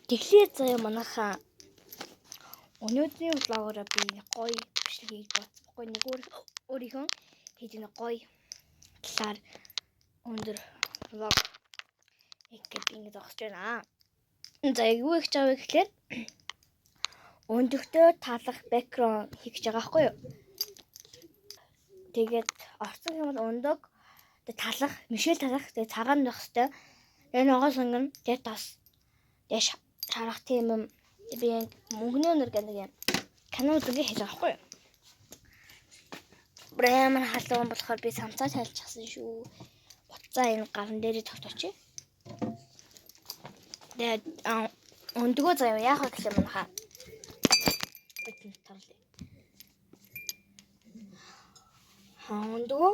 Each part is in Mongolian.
Тэгэхээр заяа манайхаа өнөөдрийн влогоор би гоё бичлэг хийж бодсохгүй нэг өөрийнхөө хийж нэг гоё талаар өндөр влог хийх ингэ зогсож байна. За юу хийж байгаа вэ гэхээр өндөртөө талах бэкграунд хийж байгаа байхгүй юу? Тэгээд орсон юм бол өндөг талах, мишэл талах, тэгээд цагаан байх хэвээр. Энэ ногоос өнгөн тэгээд тас дэш шарах тийм юм би мөнгнөө нэр гэнэ юм. Канал үзгээ хийж байгаа байхгүй юу? Брэймэн халуун болохоор би самцаа тайлчихсан шүү. Буцаа энэ гарн дээрээ тогтооч. Тэгээд өндгөө заяа яах вэ гэхэл манайхаа өндгөө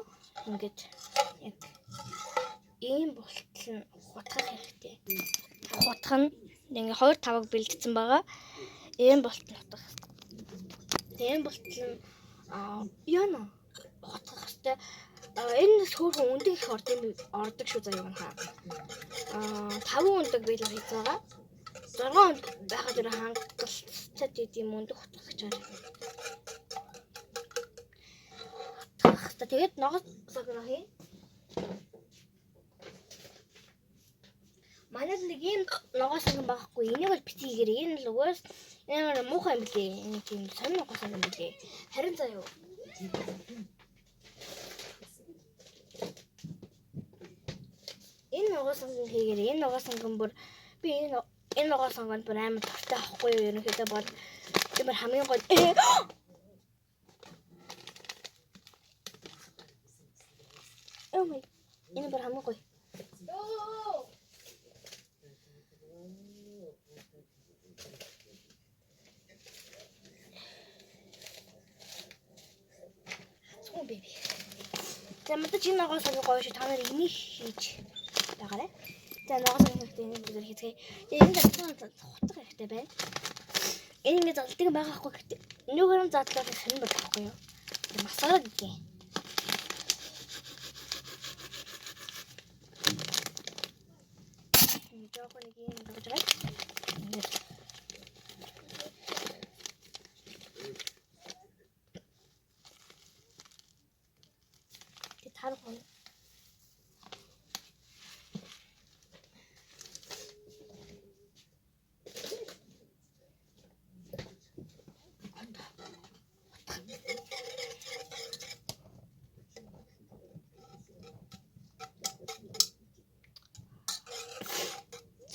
ингэж яг ийм болтол нь хутгах хэрэгтэй. Хутгах нь ингээ 2-5-ыг бэлдсэн байгаа. Ийм болтол хутгах. Тийм болтол нь яна хутгах хэрэгтэй. Энэ сөөрхөн өндөг их ордог шүү заяа манайхаа. 5 өндөг би л хийж байгаа. 6 өндөг байхад өөр хангалттай тийм өндөг хутгах гэж байна. Тэгээд ногоос сагнах юм. Манайд нэг юм ногоос сагн байхгүй. Энийг бол битгийгэр энэ л угаас энэ муухай юм билээ. Энэ тийм сонир ногоос сагн билээ. Харин заяа. Энэ ногоос сагн хийгэр энэ ногоос сагн бүр би энэ ногоос сагн бүр амар дуртай авахгүй юу. Ерөнхийдөө бол тиймэр хамгийн гол энэ бүр хамгийн гоё. Суу бэби. За мэдээж энэ ногоос сагн гоё шүү. Та нар энийг хийж байгаарай. За ногоос сагн хэрэгтэй энэ бүгд хийцгээе. Энэ залтан хутгах хэрэгтэй байна. Энэ ингэ залтыг байгаа хгүй гэхдээ нөгөөрөө задлаад сонир байхгүй юу? Масаа гэх юм. Жоохоо нэг юм болж байгаа. Тэ тарах.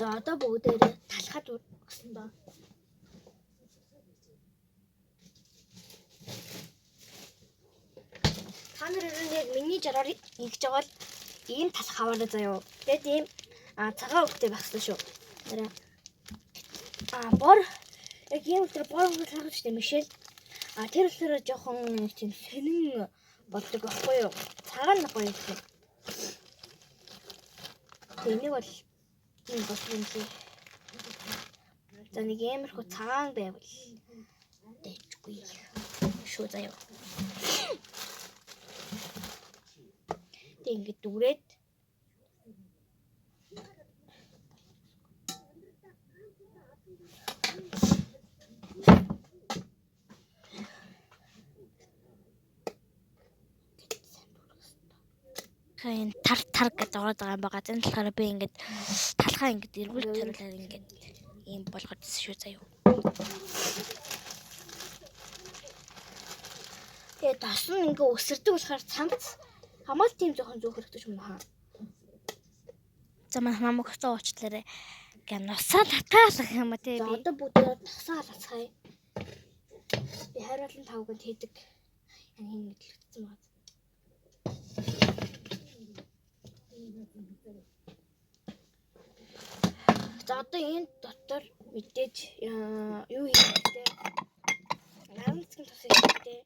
За одоо бүгдээрээ талхад өгсөн ба. Та нар яг миний жараар хийж байгаа л ийм талх аваарай заяа. Тэгээд ийм цагаан өвгтэй байх хэрэгтэй шүү. Бор яг ийм өдөр бор талхаж штэ мишэл. Тэр өдөр жоохон тийм сонин болдог байхгүй юу? Цагаан гоё юм. Тэнийг бол энэ болсон юм. За нэг ямархуу цагаан байвал дэжгүй шүү заяа. Тэг ингээд дүрээд хэн тар гэж ороод байгаа юм байгаа. Энэ болохоор би ингээд талхаа ингээд эргүүл төрүүлээд ингээд ийм болгож шүү заяа. Тэгээд тас нь ингээд өсөрдөг болохоор цамц хамаал тийм жоохон зөөх хэрэгтэй юм аа. За намайг өстөө уучлаарай. Гэ нусаа татаалах юм аа тий. Одоо бүгдээ тасаа алцгаая. Би хайруулан тавганд хийдэг. Яг юм мэдлэгдсэн байна. За одоо энэ дотор мэдээж юу хийх вэ? Наамцгийн тус хийхдээ.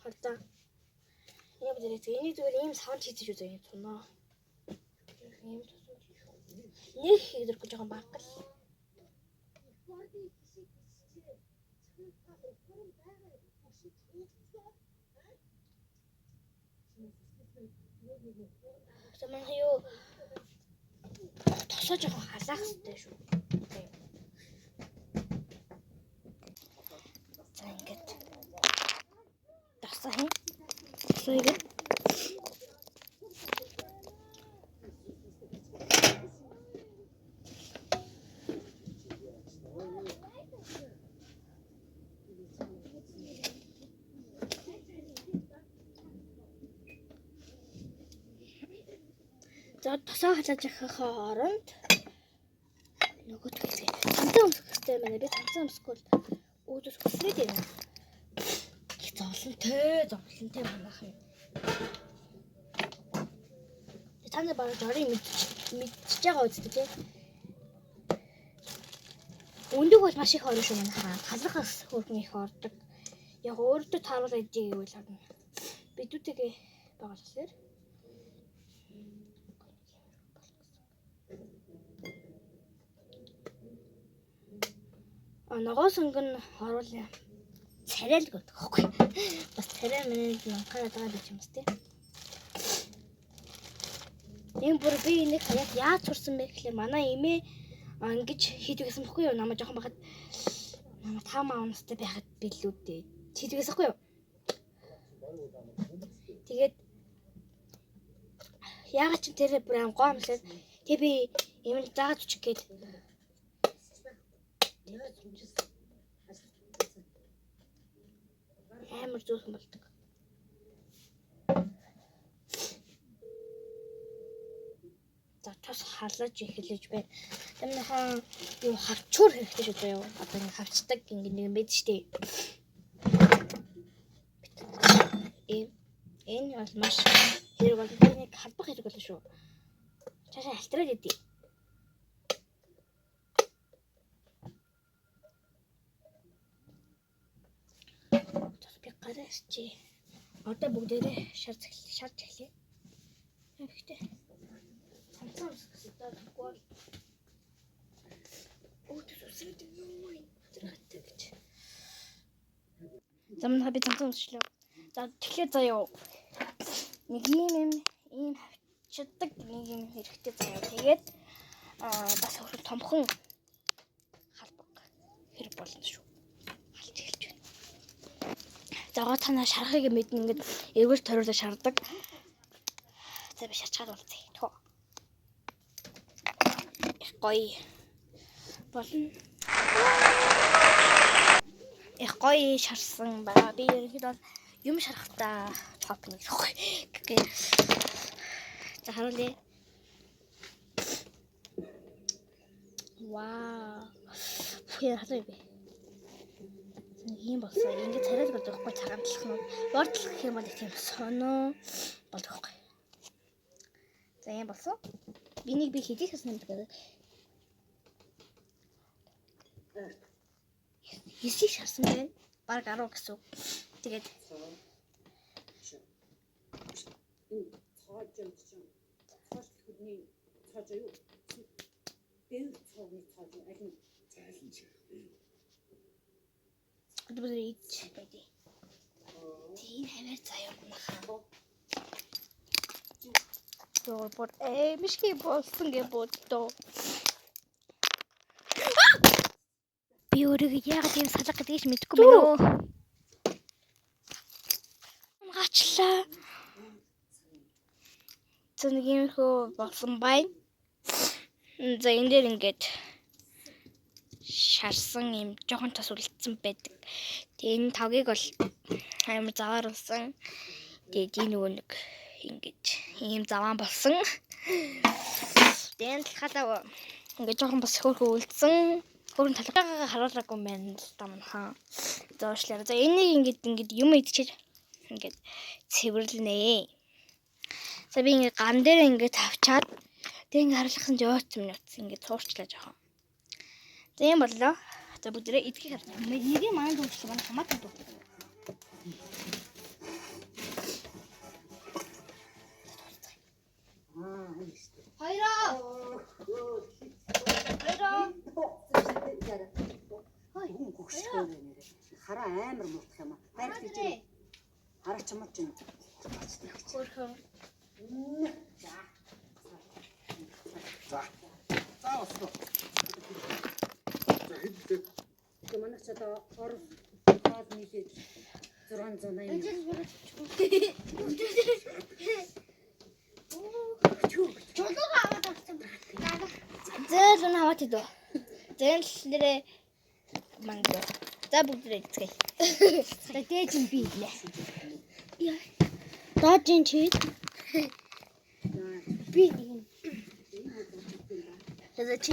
Хардаа. Яг зэрэг энийг зүгээр ийм савнд хийчих үү заяа тунаа. Ийм тус. Нэг хийдэргүй жоохон баг л. Саман юу тосоо жоохон халаах хэрэгтэй шүү. бослоо игээд. За тосоо халааж явахын оронд нөгөө төгсгөө. Цамцаа өмсөх хэрэгтэй байна. Би цамцаа өмсөхгүй өөдөөс хүсрээд байна. Их зовлонтой манайх юм. Та нар баруун жорыг мэдчихэж байгаа үстэй тий. Өндөг бол маш их орно шүү манайхаа. Халахаас хөргөн их ордог. Яг өөртөө тааруулаад идэх гэвэл орно. Бидүүтэйгээ байгуулсаар. Ногоон сөнгө нь оруулаа. Царай л гэдэг хэвгүй. Бас царай минь манхаад байгаа гэж юм тест. Энэ бүр би энийг хаяад яаж сурсан бэ гэхлээр манай эмээ ингэж хийдэг гэсэн бохгүй юу? Намаа жоохон байхад намаа таамаа унастай байхад билүүдээ. Хийдэг гэсэн бохгүй юу? Тэгээд яагаад ч тэр бүр ам гоомлаад тэг би эмээ зааж үчих гээд амар зөөлхөн болдог. За тос халааж эхэлж байна. Тэрнийхэн юу хавчуур хэрэгтэй шүү дээ юу? Одоо ингэ хавчдаг ингэ нэг мэд штэ. Энэ бол маш хэрэг бол нэг халбах хэрэг болно шүү. Цаашаа алтраад идэв. Гараачи. Одоо бүгдээрээ шарж эхлэе. Хэрэгтэй. Цамцаа үсгэс даагүй. Өөдөөс үсрээд юу юм тэрхэттэй гэж. Замнаа би цамцаа үсчлээ. За тэгэхээр заяа. Нэг ийм хавчдаг нэг юм хэрэгтэй заяа. Тэгээд бас хөрөг томхон халбаг хэрэг болно шүү. Халж эхэлж байна. Зогоо танаа шарахыг мэднэ ингээд эргүүл ториулаа шардаг. За би шачгаад болцъя. Тоо. Их гоё. Болно. Их гоё шарсан байгаа. Би ерөнхийдөө юм шарахтаа топ нэг шохой. За харуулъя. Вау. Яа хатаа би. Ийм болсон. Ингээд царайд болдог байхгүй цагаан талхнууд. Бордлох гэх юм бол тийм сонио болдог байхгүй. За ийм болсон. Бинийг би хийх гэсэн юм гэдэг. Ясий шарсан байна. Бараг 10 гэсэн. Тэгээд цааж хөдний цааж юу? Дэв цааны цааж алин зайлан чи. Одоо би ич байди. Тийм хавар заяа нахаа. Бод мишки болсон гэ боддоо. Би өөрийгөө яг тийм салах гэдгийг ч мэдэхгүй байна уу? Гачлаа. За нэг юм хөө болсон байна. За энэ дээр ингээд шарсан юм жоохон тас үлдсэн байдаг. Тэгээ энэ тавгийг бол амар заваар болсон. Тэгээд энэ нөгөө нэг ингэж ийм заваан болсон. Тэгээд талхалаа ингээд жоохон бас хөөрхөө үлдсэн. Хөөрхөн талхаагаа харуулаагүй байна л та манайхаа. Зоошлаа. За энийг ингээд юм идчихэж ингээд цэвэрлэнэ. За би ингээд ган дээр ингээд тавчаад тэг ингээд харуулсан жооц ингээд цуурчлаа жоохон. За юм боллоо. За бүгдээ идэх хэрэгтэй. Нэг юм маань дүүслээ манай хамаатай дүү. Хайраа. Хараа амар муутах юм аа. Хайр тийж хараа чамд чинь. Хөөрхөн. За. За ослоо. За хэд. Манайч одоо орос хаад нийлээд Чулуугаа аваад авсан. Зээл нь хаваад идв. Зээл нэрээ манго. За бүгдээ эцгээе. За дээж юм би илээ. Доод ин чи. Би нэг. За чи.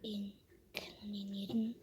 Энэ киноны нэр нь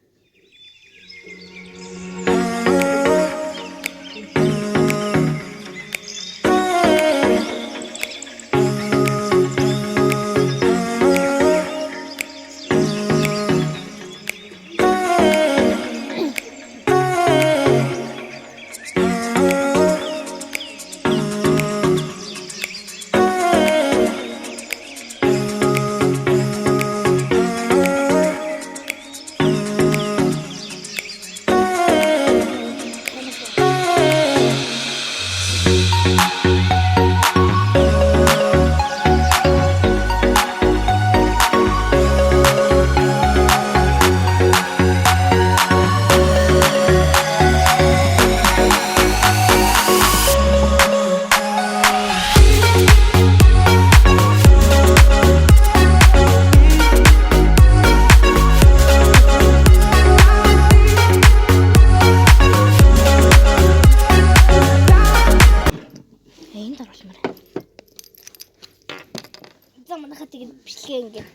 за манайхаа тэгээд бичлэгээ ингээд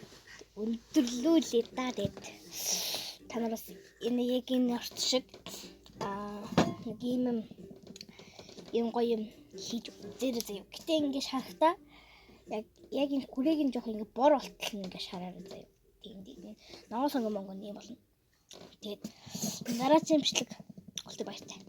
өндөрлүүлээ да тэгээд та нараас энэ яг энэ орч шиг нэг юм гоё юм хийж үзээрэй заяа. Гэтэ ингэ шарахтаа яг энэ хүрээг нь жоох ингэ бор болтол нь ингэ шараарай заяа. Тийм. Ноос сонгон монгон юм болно. Тэгээд дараагийн бичлэг олтой баяртай.